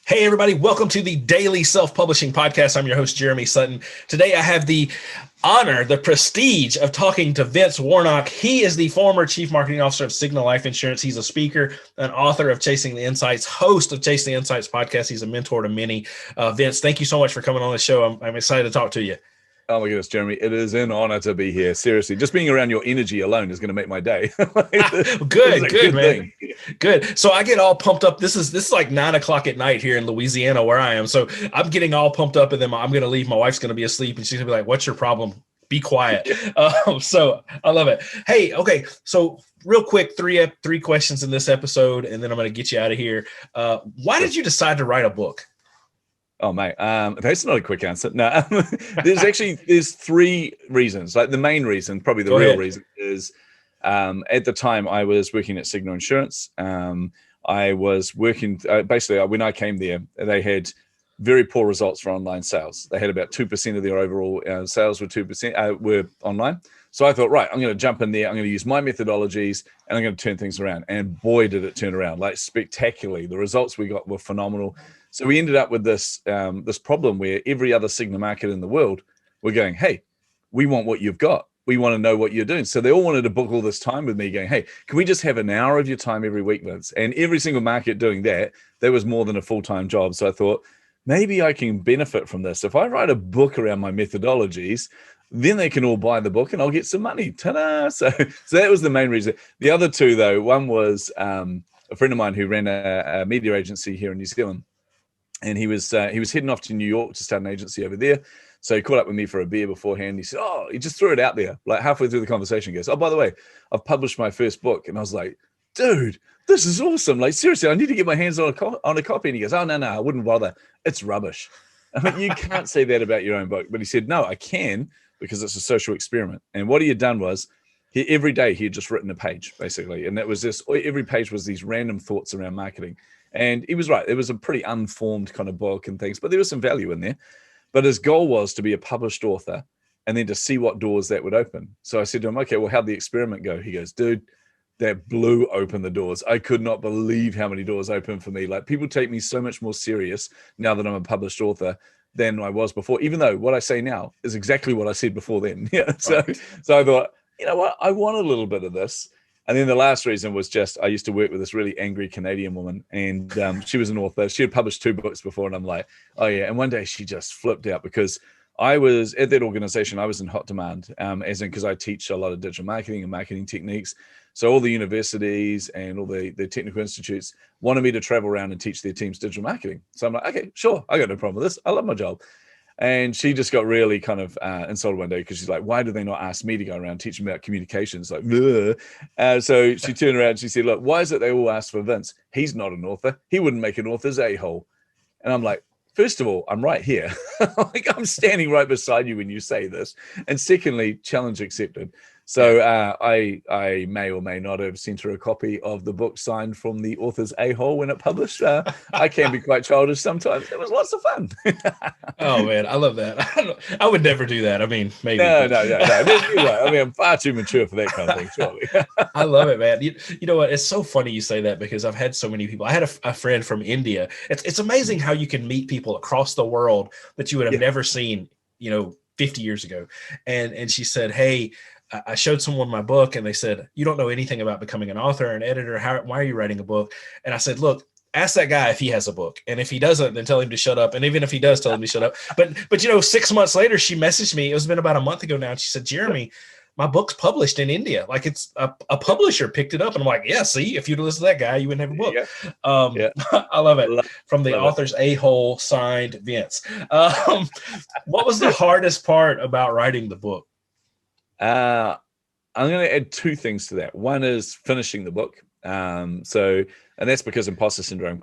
Hey, everybody, welcome to the Daily Self-Publishing Podcast. I'm your host, Jeremy Sutton. Today, I have the honor, the prestige of talking to Vince Warnock. He is the former Chief Marketing Officer of Cigna Life Insurance. He's a speaker, an author of Chasing the Insights, host of Chasing the Insights podcast. He's a mentor to many. Vince, thank you so much for coming on the show. I'm excited to talk to you. Oh my goodness, Jeremy, it is an honor to be here. Seriously, just being around your energy alone is going to make my day. Good, man. Good. So I get all pumped up. This is like 9 o'clock at night here in Louisiana where I am. So I'm getting all pumped up, and then I'm going to leave. My wife's going to be asleep, and she's going to be like, "What's your problem? Be quiet." So I love it. Hey, okay. So real quick, three questions in this episode, and then I'm going to get you out of here. Why did you decide to write a book? Oh, mate, that's not a quick answer. No, there's three reasons. Like the main reason, probably the real reason is at the time I was working at Cigna Insurance. I was working, basically when I came there, they had very poor results for online sales. They had about 2% of their overall sales were 2% were online. So I thought, right, I'm going to jump in there. I'm going to use my methodologies and I'm going to turn things around. And boy, did it turn around, like spectacularly. The results we got were phenomenal. So we ended up with this problem where every other Cigna market in the world were going, hey, we want what you've got. We want to know what you're doing. So they all wanted to book all this time with me going, hey, can we just have an hour of your time every week, Vince? And every single market doing that was more than a full-time job. So I thought, maybe I can benefit from this. If I write a book around my methodologies, then they can all buy the book and I'll get some money. Ta-da! So that was the main reason. The other two, though, one was a friend of mine who ran a media agency here in New Zealand. And he was heading off to New York to start an agency over there. So he caught up with me for a beer beforehand. He said, he just threw it out there. Like halfway through the conversation, he goes, by the way, I've published my first book. And I was like, dude, this is awesome. Like, seriously, I need to get my hands on a copy. And he goes, oh, no, I wouldn't bother. It's rubbish. I mean, you can't say that about your own book. But he said, no, I can, because it's a social experiment. And what he had done was, every day he had just written a page, basically. And that was every page was these random thoughts around marketing. And he was right. It was a pretty unformed kind of book and things, but there was some value in there. But his goal was to be a published author and then to see what doors that would open. So I said to him, okay, well, how'd the experiment go? He goes, dude, that blew open the doors. I could not believe how many doors opened for me. Like, people take me so much more serious now that I'm a published author than I was before, even though what I say now is exactly what I said before then. Yeah. So I thought, you know what? I want a little bit of this. And then the last reason was just, I used to work with this really angry Canadian woman, and she was an author. She had published 2 books before, and I'm like, oh yeah. And one day she just flipped out because I was at that organization. I was in hot demand, as in because I teach a lot of digital marketing and marketing techniques. So all the universities and all the technical institutes wanted me to travel around and teach their teams digital marketing. So I'm like, okay, sure. I got no problem with this. I love my job. And she just got really kind of insulted one day because she's like, why do they not ask me to go around teaching about communications? Like, so she turned around and she said, look, why is it they all ask for Vince? He's not an author. He wouldn't make an author's a-hole. And I'm like, first of all, I'm right here. Like, I'm standing right beside you when you say this. And secondly, challenge accepted. So I may or may not have sent her a copy of the book signed from the author's a-hole when it published. I can be quite childish sometimes. It was lots of fun. Oh, man, I love that. I would never do that. I mean, maybe. No. You're right. I mean, I'm far too mature for that kind of thing, surely. I love it, man. You know what? It's so funny you say that because I've had so many people. I had a friend from India. It's amazing how you can meet people across the world that you would have never seen, 50 years ago. And she said, hey, I showed someone my book and they said, you don't know anything about becoming an author or an editor. Why are you writing a book? And I said, look, ask that guy if he has a book. And if he doesn't, then tell him to shut up. And even if he does, tell him to shut up. But 6 months later, she messaged me. It's been about a month ago now. And she said, Jeremy, my book's published in India. Like, it's a publisher picked it up. And I'm like, yeah, see, if you'd listen to that guy, you wouldn't have a book. I love it. From the author's a-hole, signed Vince. What was the hardest part about writing the book? I'm going to add 2 things to that. One is finishing the book. And that's because imposter syndrome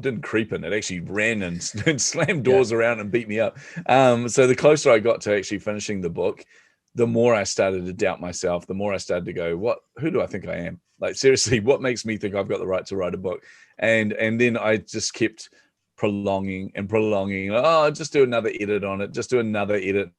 didn't creep in. It actually ran and slammed doors around and beat me up. So the closer I got to actually finishing the book, the more I started to doubt myself, the more I started to go, who do I think I am? Like, seriously, what makes me think I've got the right to write a book? And then I just kept prolonging. Just do another edit on it. Just do another edit.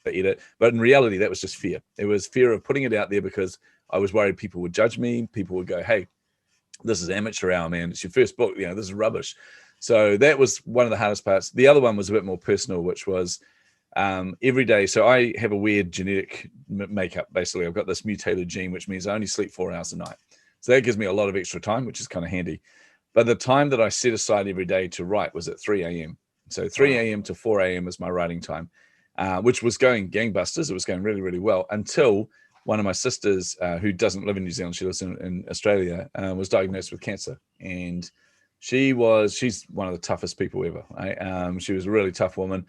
But in reality, that was just fear. It was fear of putting it out there because I was worried people would judge me. People would go, hey, this is amateur hour, man. It's your first book. This is rubbish. So that was one of the hardest parts. The other one was a bit more personal, which was every day. So I have a weird genetic makeup. Basically, I've got this mutated gene, which means I only sleep 4 hours a night. So that gives me a lot of extra time, which is kind of handy. But the time that I set aside every day to write was at 3 a.m. So 3 a.m. to 4 a.m. is my writing time, which was going gangbusters. It was going really, really well until one of my sisters, who doesn't live in New Zealand, she lives in Australia, was diagnosed with cancer. And she's one of the toughest people ever. Right? She was a really tough woman,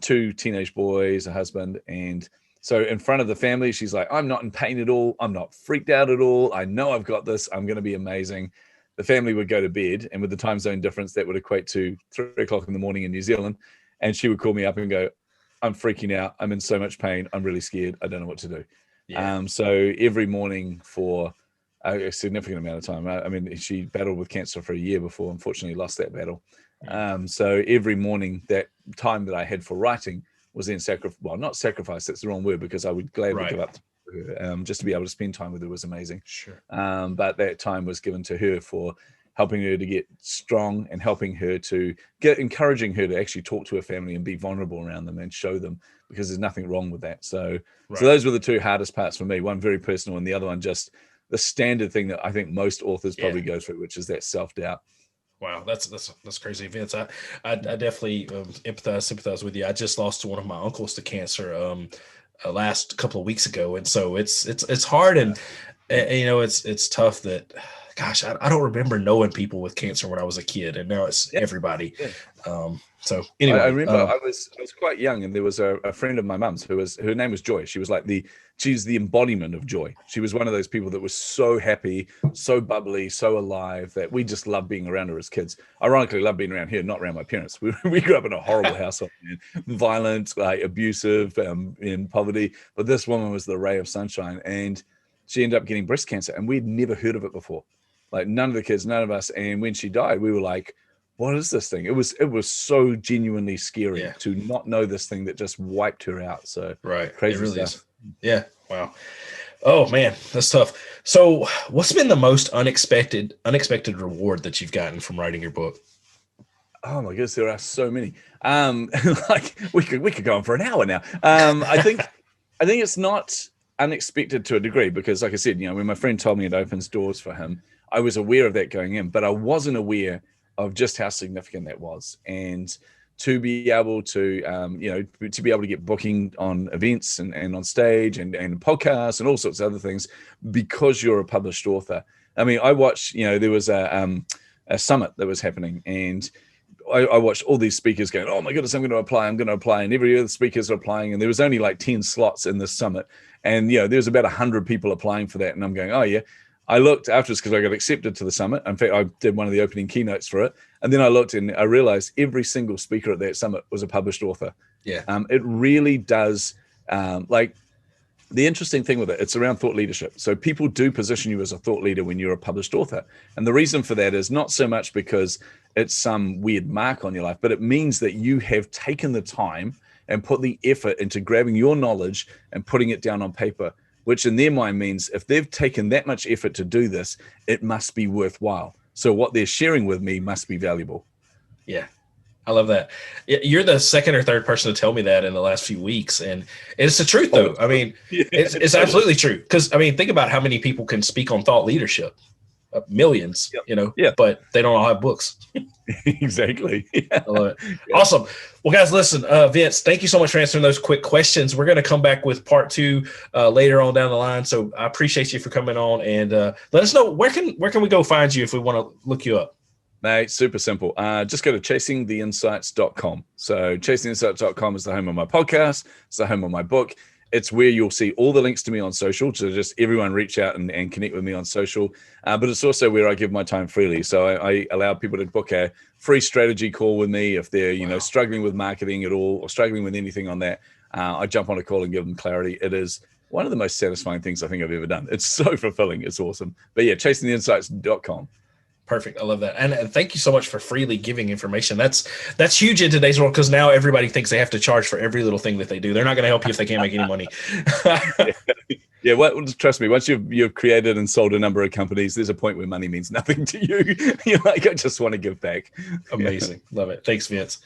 2 teenage boys, a husband. And so in front of the family, she's like, I'm not in pain at all. I'm not freaked out at all. I know I've got this. I'm going to be amazing. The family would go to bed, and with the time zone difference, that would equate to 3 o'clock in the morning in New Zealand. And she would call me up and go, I'm freaking out. I'm in so much pain. I'm really scared. I don't know what to do. Yeah. So every morning for a significant amount of time, I mean, she battled with cancer for a year before, unfortunately lost that battle. So every morning, that time that I had for writing was then not sacrifice, that's the wrong word, because I would gladly give up to her. Just to be able to spend time with her was amazing. Sure. But that time was given to her for helping her to get strong and helping her to encouraging her to actually talk to her family and be vulnerable around them and show them, because there's nothing wrong with that. So those were the 2 hardest parts for me, one very personal and the other one just the standard thing that I think most authors probably go through, which is that self-doubt. Wow, that's crazy, Vince. I definitely sympathize with you. I just lost one of my uncles to cancer last couple of weeks ago, and so it's hard, and you know it's tough that, gosh, I don't remember knowing people with cancer when I was a kid, and now it's everybody. So anyway, I remember I was quite young, and there was a friend of my mum's her name was Joy. She was like she's the embodiment of joy. She was one of those people that was so happy, so bubbly, so alive that we just loved being around her as kids. Ironically, loved being around here, not around my parents. We grew up in a horrible household, violent, like abusive, in poverty. But this woman was the ray of sunshine, and she ended up getting breast cancer, and we'd never heard of it before. Like none of the kids, none of us. And when she died, we were like, what is this thing? It was so genuinely scary to not know this thing that just wiped her out. So crazy, it really stuff. Is. Yeah. Wow. Oh man, that's tough. So what's been the most unexpected reward that you've gotten from writing your book? Oh my goodness, there are so many. Like we could go on for an hour now. I think it's not unexpected to a degree, because like I said, you know, when my friend told me it opens doors for him, I was aware of that going in, but I wasn't aware of just how significant that was. And to be able to, to be able to get booking on events and on stage and podcasts and all sorts of other things, because you're a published author. I mean, I watched, there was a summit that was happening, and I watched all these speakers going, oh my goodness, I'm going to apply. And every other speakers are applying. And there was only like 10 slots in this summit. And, there's about 100 people applying for that. And I'm going, oh yeah. I looked afterwards because I got accepted to the summit. In fact, I did one of the opening keynotes for it. And then I looked and I realized every single speaker at that summit was a published author. Yeah. It really does, like the interesting thing with it, it's around thought leadership. So people do position you as a thought leader when you're a published author. And the reason for that is not so much because it's some weird mark on your life, but it means that you have taken the time and put the effort into grabbing your knowledge and putting it down on paper, which in their mind means if they've taken that much effort to do this, it must be worthwhile. So what they're sharing with me must be valuable. Yeah, I love that. You're the second or third person to tell me that in the last few weeks. And it's the truth, though. I mean, it's absolutely true. Because, I mean, think about how many people can speak on thought leadership. Millions, but they don't all have books. Exactly. I love it. Yeah. Awesome. Well, guys, listen, Vince, thank you so much for answering those quick questions. We're going to come back with part 2 later on down the line. So I appreciate you for coming on, and let us know where can we go find you if we want to look you up. Mate, super simple. Just go to chasingtheinsights.com. So chasingtheinsights.com is the home of my podcast. It's the home of my book. It's where you'll see all the links to me on social. So just everyone reach out and connect with me on social. But it's also where I give my time freely. So I allow people to book a free strategy call with me if they're, struggling with marketing at all or struggling with anything on that. I jump on a call and give them clarity. It is one of the most satisfying things I think I've ever done. It's so fulfilling. It's awesome. But yeah, chasingtheinsights.com. Perfect. I love that. And thank you so much for freely giving information. That's huge in today's world, because now everybody thinks they have to charge for every little thing that they do. They're not going to help you if they can't make any money. Yeah, trust me, once you've created and sold a number of companies, there's a point where money means nothing to you. You're like, I just want to give back. Amazing. Love it. Thanks, Vince.